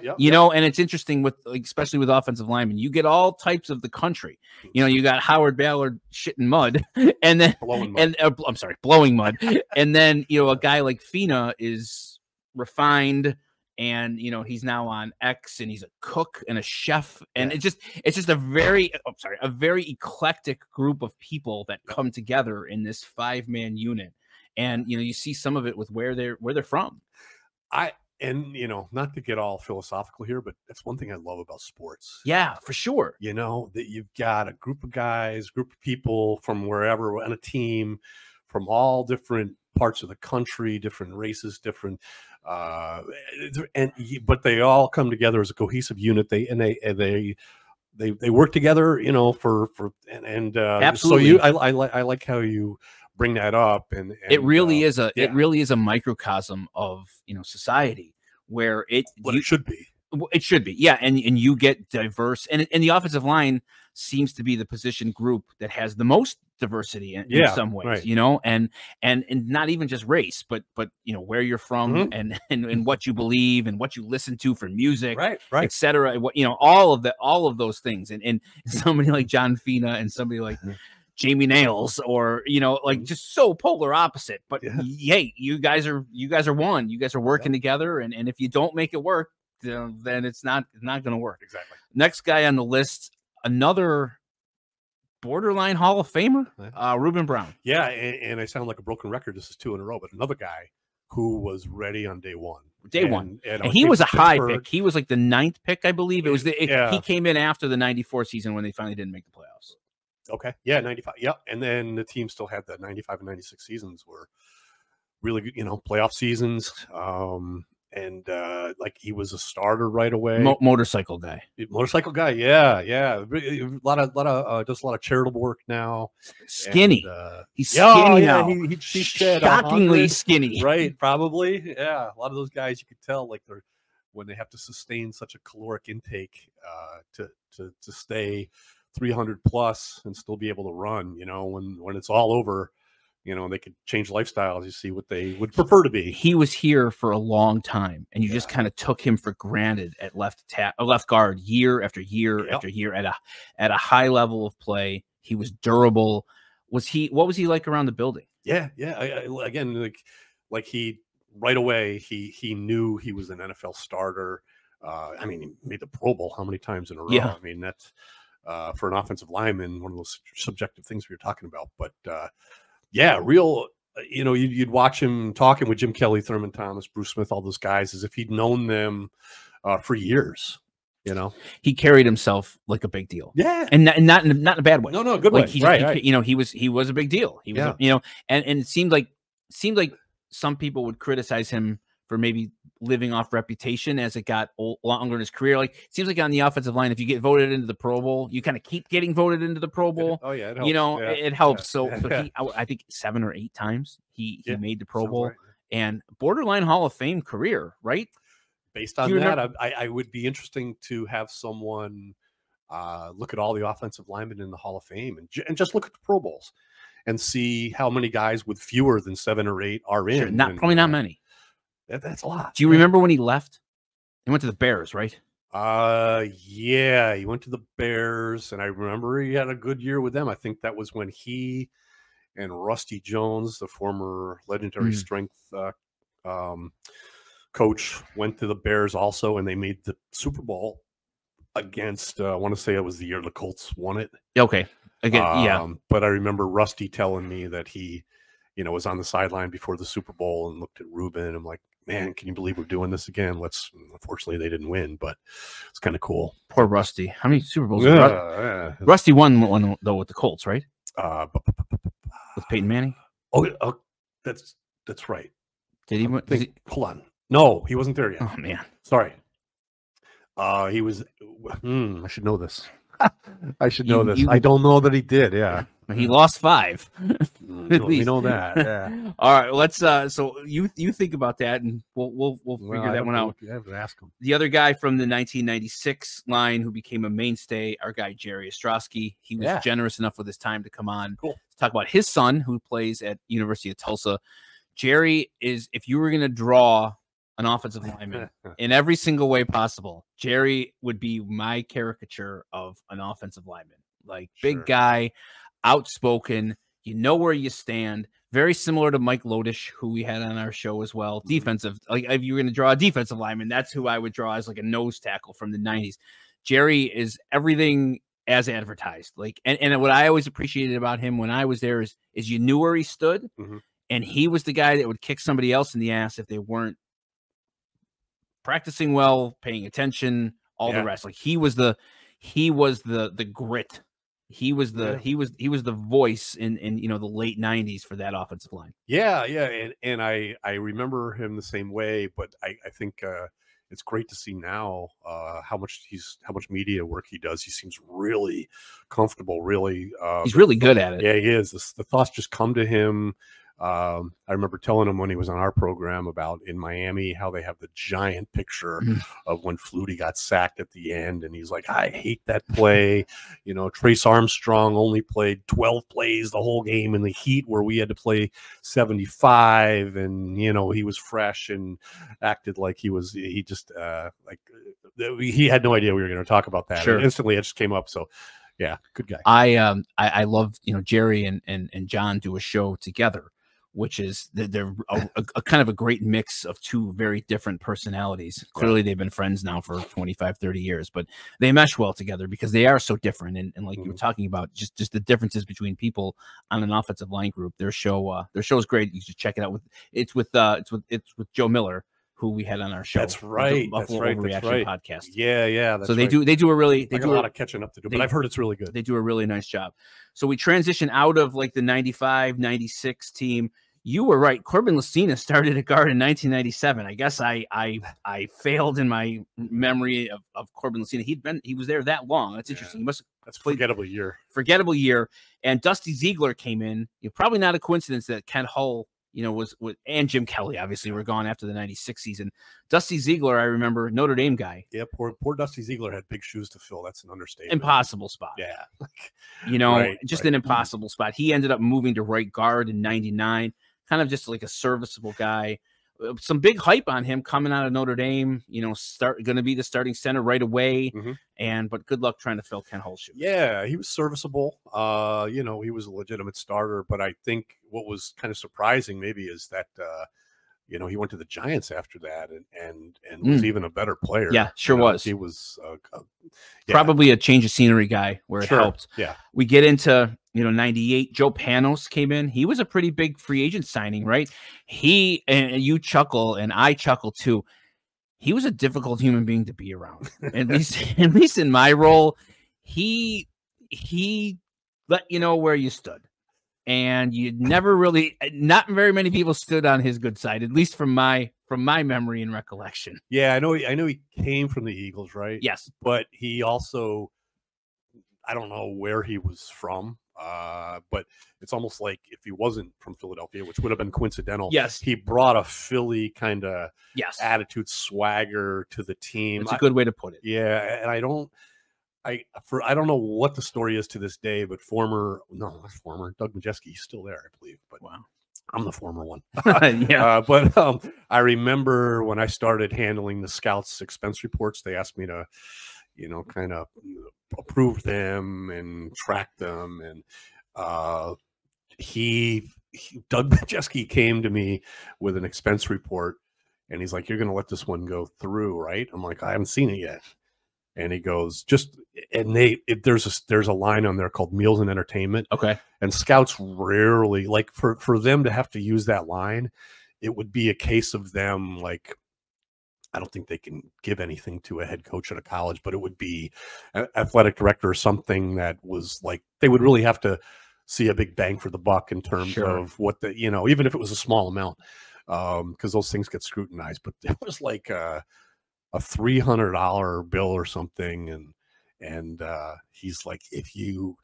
[SPEAKER 1] and it's interesting with especially with offensive linemen, you get all types of the country. You got Howard Ballard shitting mud, and then blowing mud, and then a guy like Fina is refined, and he's now on X, and he's a cook and a chef, and it's just a very eclectic group of people that come together in this 5-man unit, and you see some of it with where they're from.
[SPEAKER 2] And not to get all philosophical here, but that's one thing I love about sports.
[SPEAKER 1] Yeah, for sure.
[SPEAKER 2] That you've got a group of guys, group of people from wherever, on a team from all different parts of the country, different races, different, but they all come together as a cohesive unit. They work together,
[SPEAKER 1] absolutely.
[SPEAKER 2] So I like how you bring that up, and
[SPEAKER 1] it really is a microcosm of society where it
[SPEAKER 2] should be.
[SPEAKER 1] It should be, yeah, and you get diverse, and the offensive line seems to be the position group that has the most diversity in some ways,
[SPEAKER 2] right.
[SPEAKER 1] and not even just race, but where you're from, and what you believe and what you listen to for music,
[SPEAKER 2] right,
[SPEAKER 1] etc. What all of those things, and somebody like John Fina and somebody like Jamie Nails, or just so polar opposite. But hey, you guys are one. You guys are working together, and if you don't make it work, then it's not going to work.
[SPEAKER 2] Exactly.
[SPEAKER 1] Next guy on the list, another borderline Hall of Famer, Reuben Brown.
[SPEAKER 2] Yeah, and I sound like a broken record. This is 2 in a row, but another guy who was ready on day one.
[SPEAKER 1] And he was a high pick. He was like the 9th pick, I believe. It was he came in after the 94 season when they finally didn't make the playoffs.
[SPEAKER 2] Okay. Yeah, 95. Yep. And then the team still had the 95 and 96 seasons were really good, playoff seasons. And he was a starter right away.
[SPEAKER 1] Motorcycle guy.
[SPEAKER 2] Yeah. A lot of does a lot of charitable work now.
[SPEAKER 1] Skinny. He's skinny now.
[SPEAKER 2] He's
[SPEAKER 1] shockingly skinny.
[SPEAKER 2] Right. Probably. Yeah. A lot of those guys, you could tell when they have to sustain such a caloric intake to stay 300 plus and still be able to run, when it's all over, they could change lifestyles. You see what they would prefer to be.
[SPEAKER 1] He was here for a long time, and you just kind of took him for granted at left guard year after year after year at a high level of play. He was durable. What was he like around the building?
[SPEAKER 2] Yeah. Again, like he right away, he knew he was an NFL starter. He made the Pro Bowl how many times in a row?
[SPEAKER 1] Yeah.
[SPEAKER 2] I mean, that's for an offensive lineman, one of those subjective things we were talking about. But real, you'd watch him talking with Jim Kelly, Thurman Thomas, Bruce Smith, all those guys, as if he'd known them for years.
[SPEAKER 1] He carried himself like a big deal.
[SPEAKER 2] Yeah,
[SPEAKER 1] and not in a bad way.
[SPEAKER 2] No, good way. Right.
[SPEAKER 1] He was a big deal. He was, and it seemed like some people would criticize him for maybe living off reputation as it got longer in his career. Like, it seems like on the offensive line, if you get voted into the Pro Bowl, you kind of keep getting voted into the Pro Bowl.
[SPEAKER 2] Oh yeah, it helps.
[SPEAKER 1] It helps. So I think 7 or 8 times he made the Pro Bowl, and borderline Hall of Fame career, right?
[SPEAKER 2] Based on that, I would be interesting to have someone look at all the offensive linemen in the Hall of Fame and just look at the Pro Bowls and see how many guys with fewer than 7 or 8 are in.
[SPEAKER 1] Sure, probably not many.
[SPEAKER 2] That's a lot.
[SPEAKER 1] Do you remember when he left? He went to the Bears, right?
[SPEAKER 2] Yeah, he went to the Bears, and I remember he had a good year with them. I think that was when he and Rusty Jones, the former legendary strength coach, went to the Bears also, and they made the Super Bowl against, I want to say it was the year the Colts won it.
[SPEAKER 1] Okay. Again,
[SPEAKER 2] But I remember Rusty telling me that he, was on the sideline before the Super Bowl and looked at Reuben. I'm like, man, can you believe we're doing this again? Unfortunately, they didn't win, but it's kind of cool.
[SPEAKER 1] Poor Rusty. How many Super Bowls? Rusty won one, though, with the Colts, right? With Peyton Manning?
[SPEAKER 2] Oh, that's right.
[SPEAKER 1] Did he?
[SPEAKER 2] Hold on. No, he wasn't there yet.
[SPEAKER 1] Oh man,
[SPEAKER 2] sorry. He was. I should know this. I should know this. I don't know that he did. Yeah,
[SPEAKER 1] he lost 5.
[SPEAKER 2] At least we know that. Yeah.
[SPEAKER 1] All right, let's. So you think about that, and we'll figure that one out.
[SPEAKER 2] I have to ask him.
[SPEAKER 1] The other guy from the 1996 line who became a mainstay, our guy Jerry Ostrowski. He was generous enough with his time to come on to talk about his son who plays at University of Tulsa. Jerry is, if you were going to draw an offensive lineman in every single way possible, Jerry would be my caricature of an offensive lineman. Like big guy, outspoken, you know where you stand. Very similar to Mike Lodish, who we had on our show as well. Defensive, like if you were going to draw a defensive lineman, that's who I would draw as like a nose tackle from the 90s. Jerry is everything as advertised. Like, and what I always appreciated about him when I was there is you knew where he stood, and he was the guy that would kick somebody else in the ass if they weren't practicing well, paying attention, all the rest. Like he was the grit. He was the voice in the late 90s for that offensive line.
[SPEAKER 2] Yeah. And I remember him the same way, but I think it's great to see now how much media work he does. He seems really comfortable, really
[SPEAKER 1] he's really good at it.
[SPEAKER 2] Yeah, he is. The thoughts just come to him. I remember telling him when he was on our program about in Miami how they have the giant picture of when Flutie got sacked at the end, and he's like, I hate that play. Trace Armstrong only played 12 plays the whole game in the heat where we had to play 75, and he was fresh and acted like he had no idea we were going to talk about that.
[SPEAKER 1] Sure.
[SPEAKER 2] And instantly it just came up. So yeah, good guy.
[SPEAKER 1] I love Jerry and John do a show together, which is they're a kind of a great mix of two very different personalities. Clearly they've been friends now for 25, 30 years, but they mesh well together because they are so different. And like you were talking about, just the differences between people on an offensive line group. Their show is great. You should check it out. It's with Joe Miller, who we had on our show.
[SPEAKER 2] That's right.
[SPEAKER 1] The Overreaction podcast.
[SPEAKER 2] Yeah.
[SPEAKER 1] So they do a
[SPEAKER 2] lot of catching up to do, but I've heard it's really good.
[SPEAKER 1] They do a really nice job. So we transition out of like the 95, 96 team. You were right. Corbin Lucina started at guard in 1997. I guess I failed in my memory of Corbin Lucina. He was there that long. That's interesting. He must have
[SPEAKER 2] That's forgettable year.
[SPEAKER 1] Forgettable year. And Dusty Ziegler came in. Probably not a coincidence that Ken Hull, and Jim Kelly obviously were gone after the 96 season. Dusty Ziegler, I remember, Notre Dame guy.
[SPEAKER 2] Yeah, poor Dusty Ziegler had big shoes to fill. That's an understatement.
[SPEAKER 1] Impossible spot.
[SPEAKER 2] Yeah.
[SPEAKER 1] An impossible spot. He ended up moving to right guard in 99. Kind of just like a serviceable guy. Some big hype on him coming out of Notre Dame, going to be the starting center right away. But good luck trying to fill Ken Hull's shoes.
[SPEAKER 2] Yeah, he was serviceable. He was a legitimate starter, but I think what was kind of surprising maybe is that he went to the Giants after that and was even a better player.
[SPEAKER 1] Yeah, sure was.
[SPEAKER 2] He was
[SPEAKER 1] probably a change of scenery guy where it helped.
[SPEAKER 2] Yeah.
[SPEAKER 1] We get into 98. Joe Panos came in. He was a pretty big free agent signing, right? He, and you chuckle and I chuckle too. He was a difficult human being to be around. At least in my role, he let you know where you stood. And you never really, not very many people stood on his good side, at least from my memory and recollection.
[SPEAKER 2] Yeah, I know he came from the Eagles, right?
[SPEAKER 1] Yes.
[SPEAKER 2] But he also, I don't know where he was from. But it's almost like if he wasn't from Philadelphia, which would have been coincidental.
[SPEAKER 1] Yes.
[SPEAKER 2] He brought a Philly kind of attitude, swagger to the team.
[SPEAKER 1] That's a good way to put it.
[SPEAKER 2] Yeah. And I don't know what the story is to this day, but Doug Majeski, he's still there, I believe. But
[SPEAKER 1] wow.
[SPEAKER 2] I'm the former one.
[SPEAKER 1] But
[SPEAKER 2] I remember when I started handling the scouts' expense reports, they asked me to, kind of approve them and track them. And Doug Majeski came to me with an expense report, and he's like, "You're going to let this one go through, right?" I'm like, "I haven't seen it yet." And he goes, there's a line on there called meals and entertainment.
[SPEAKER 1] Okay.
[SPEAKER 2] And scouts rarely, like for them to have to use that line, it would be a case of them, like, I don't think they can give anything to a head coach at a college, but it would be an athletic director or something that was like, they would really have to see a big bang for the buck in terms of what even if it was a small amount. because those things get scrutinized. But it was like a $300 bill or something, and he's like, if you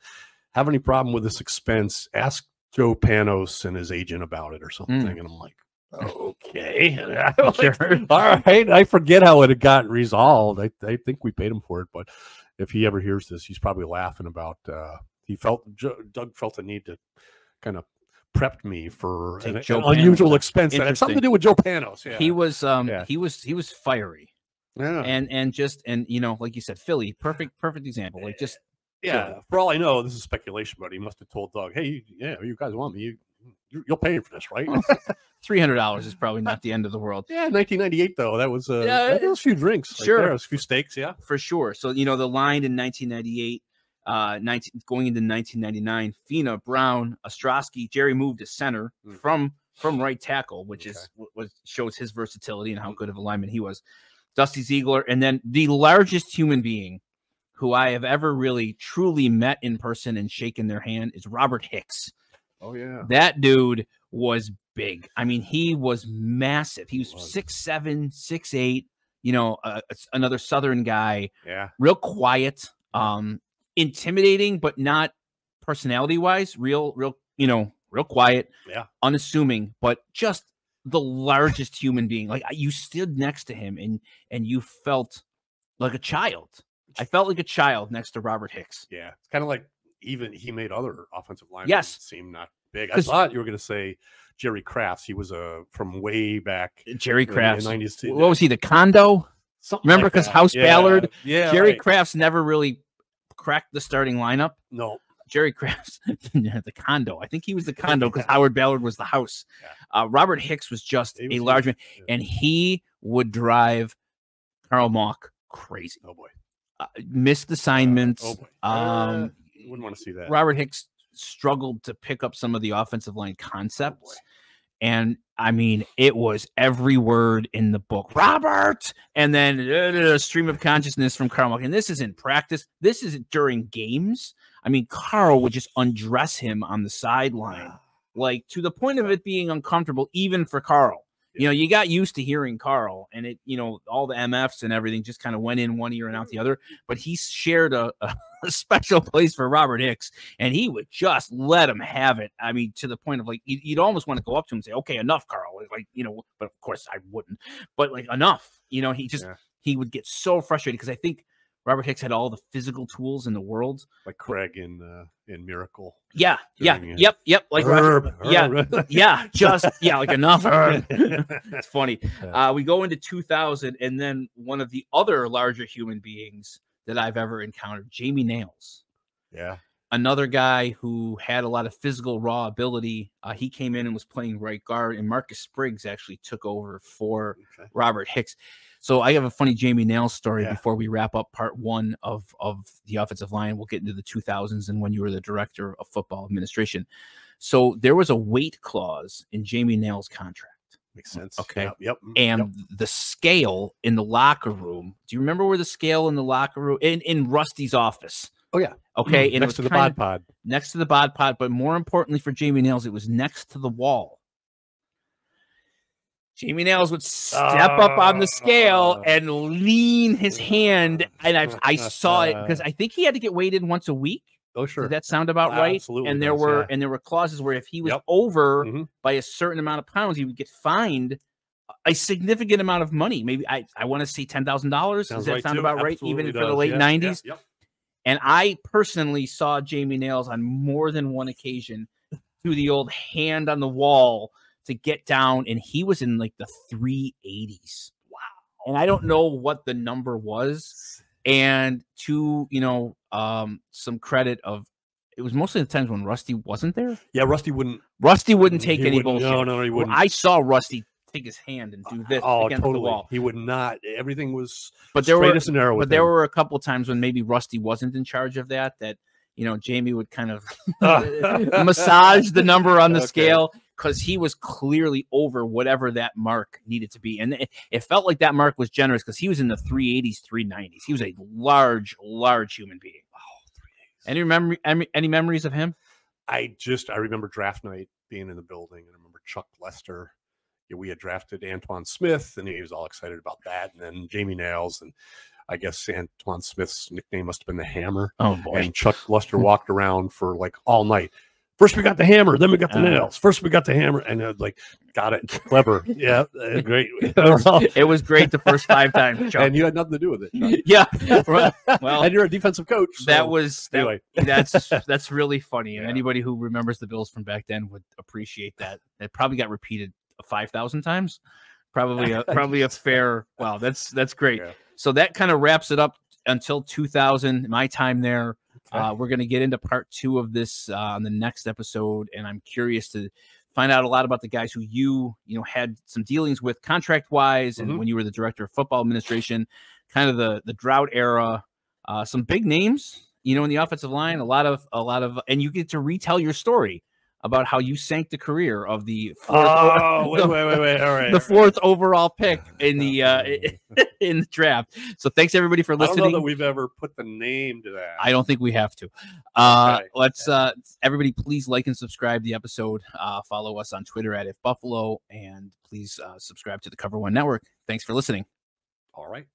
[SPEAKER 2] have any problem with this expense, ask Joe Panos and his agent about it or something. And I'm like, okay. Sure. All right. I forget how it got resolved. I think we paid him for it, but if he ever hears this, he's probably laughing about Doug felt the need to kind of prepped me for an unusual expense that had something to do with Joe Panos. Yeah.
[SPEAKER 1] He was fiery.
[SPEAKER 2] Yeah.
[SPEAKER 1] And you know, like you said, Philly, perfect example. Like just
[SPEAKER 2] Philly. For all I know, this is speculation, but he must have told Doug, "Hey, you guys want me? You'll pay for this, right?"
[SPEAKER 1] $300 is probably not the end of the world.
[SPEAKER 2] Yeah, 1998 though, that was a few drinks.
[SPEAKER 1] Sure,
[SPEAKER 2] right there. A few steaks. Yeah,
[SPEAKER 1] for sure. So you know, the line in 1998. Going into 1999, Fina, Brown, Ostrowski, Jerry moved to center from right tackle, which is what shows his versatility and how good of a lineman he was. Dusty Ziegler, and then the largest human being who I have ever really truly met in person and shaken their hand is Robert Hicks.
[SPEAKER 2] Oh yeah,
[SPEAKER 1] that dude was big. I mean, he was massive. He was 6'7", 6'8". You know, another Southern guy.
[SPEAKER 2] Yeah,
[SPEAKER 1] real quiet. Intimidating, but not personality wise. Real, you know, real quiet.
[SPEAKER 2] Yeah,
[SPEAKER 1] unassuming, but just the largest human being. Like you stood next to him and you felt like a child. I felt like a child next to Robert Hicks.
[SPEAKER 2] Yeah, it's kind of like even he made other offensive linemen seem not big. I thought you were going to say Jerry Crafts. He was from way back.
[SPEAKER 1] Jerry Crafts. What was he? The Condo?
[SPEAKER 2] Something
[SPEAKER 1] remember, because
[SPEAKER 2] like
[SPEAKER 1] House Ballard.
[SPEAKER 2] Yeah,
[SPEAKER 1] Jerry Crafts never really cracked the starting lineup.
[SPEAKER 2] No.
[SPEAKER 1] Jerry Crafts, the Condo. I think he was the Condo because Howard Ballard was the House. Yeah. Robert Hicks was just a large man, and he would drive Karl Mock crazy.
[SPEAKER 2] Oh boy,
[SPEAKER 1] missed assignments.
[SPEAKER 2] Oh boy, wouldn't want to see that.
[SPEAKER 1] Robert Hicks struggled to pick up some of the offensive line concepts, and I mean, it was every word in the book, Robert, and then a stream of consciousness from Karl Mock. And this isn't practice. This isn't during games. I mean, Karl would just undress him on the sideline, like to the point of it being uncomfortable, even for Karl. You know, you got used to hearing Karl, and it, you know, all the MFs and everything just kind of went in one ear and out the other. But he shared a special place for Robert Hicks, and he would just let him have it. I mean, to the point of like, you'd almost want to go up to him and say, "Okay, enough, Karl." Like, you know, but of course I wouldn't. But like, enough. You know, he just he would get so frustrated because I think Robert Hicks had all the physical tools in the world,
[SPEAKER 2] like Craig in Miracle.
[SPEAKER 1] Yep. Like
[SPEAKER 2] Herb.
[SPEAKER 1] Like enough. Herb. It's funny. We go into 2000, and then one of the other larger human beings that I've ever encountered, Jamie Nails.
[SPEAKER 2] Yeah,
[SPEAKER 1] another guy who had a lot of physical raw ability. He came in and was playing right guard, and Marcus Spriggs actually took over for Robert Hicks. So I have a funny Jamie Nails story before we wrap up part one of the offensive line. We'll get into the 2000s and when you were the director of football administration. So there was a weight clause in Jamie Nails' contract.
[SPEAKER 2] Makes sense.
[SPEAKER 1] Okay.
[SPEAKER 2] Yep.
[SPEAKER 1] And the scale in the locker room. Do you remember where the scale in the locker room in Rusty's office?
[SPEAKER 2] Oh yeah.
[SPEAKER 1] Okay. And
[SPEAKER 2] next to the bod pod.
[SPEAKER 1] Next to the bod pod, but more importantly for Jamie Nails, it was next to the wall. Jamie Nails would step up on the scale and lean his hand, and I saw it because I think he had to get weighted once a week.
[SPEAKER 2] Oh, sure.
[SPEAKER 1] Does that sound about right?
[SPEAKER 2] Absolutely.
[SPEAKER 1] And there were clauses where if he was over by a certain amount of pounds, he would get fined a significant amount of money. Maybe I want to say $10,000. Does that sound about right? Even for the late 90s.
[SPEAKER 2] Yep.
[SPEAKER 1] And I personally saw Jamie Nails on more than one occasion do the old hand on the wall to get down, and he was in like the 380s. Wow. And I don't know what the number was. And to, some credit of, it was mostly the times when Rusty wasn't there.
[SPEAKER 2] Yeah, Rusty wouldn't take
[SPEAKER 1] any bullshit.
[SPEAKER 2] No, he wouldn't.
[SPEAKER 1] I saw Rusty take his hand and do this against the wall.
[SPEAKER 2] He would not. Everything was
[SPEAKER 1] straight
[SPEAKER 2] as an arrow.
[SPEAKER 1] But there were a couple of times when maybe Rusty wasn't in charge of that, Jamie would kind of massage the number on the scale, because he was clearly over whatever that mark needed to be. And it felt like that mark was generous because he was in the 380s, 390s. He was a large human being. Oh, any memories of him?
[SPEAKER 2] I remember draft night being in the building, and I remember Chuck Lester, we had drafted Antoine Smith, and he was all excited about that. And then Jamie Nails, and I guess Antoine Smith's nickname must have been the Hammer.
[SPEAKER 1] Oh boy!
[SPEAKER 2] And Chuck Luster walked around for like all night. First we got the hammer, then we got the nails. First we got the hammer, and like got it. Clever, yeah, great.
[SPEAKER 1] It was great the first 5 times, Chuck.
[SPEAKER 2] And you had nothing to do with it, Chuck.
[SPEAKER 1] Yeah. Well,
[SPEAKER 2] and you're a defensive coach. So
[SPEAKER 1] anyway. That's really funny, and
[SPEAKER 2] Yeah.
[SPEAKER 1] anybody who remembers the Bills from back then would appreciate that. It probably got repeated 5,000 times. Probably a fair. Wow, that's great.
[SPEAKER 2] Yeah.
[SPEAKER 1] So that kind of wraps it up until 2000. My time there.
[SPEAKER 2] Okay.
[SPEAKER 1] We're going to get into part 2 of this on the next episode, and I'm curious to find out a lot about the guys who you had some dealings with contract wise, and when you were the director of football administration, kind of the drought era, some big names, in the offensive line, a lot of, and you get to retell your story about how you sank the career of the fourth,
[SPEAKER 2] wait. All right.
[SPEAKER 1] the fourth overall pick in the in the draft. So thanks everybody for listening.
[SPEAKER 2] I don't know that we've ever put the name to that.
[SPEAKER 1] I don't think we have to.
[SPEAKER 2] Okay.
[SPEAKER 1] Let's everybody please like and subscribe the episode. Follow us on Twitter @IfBuffalo, and please subscribe to the Cover One Network. Thanks for listening.
[SPEAKER 2] All right.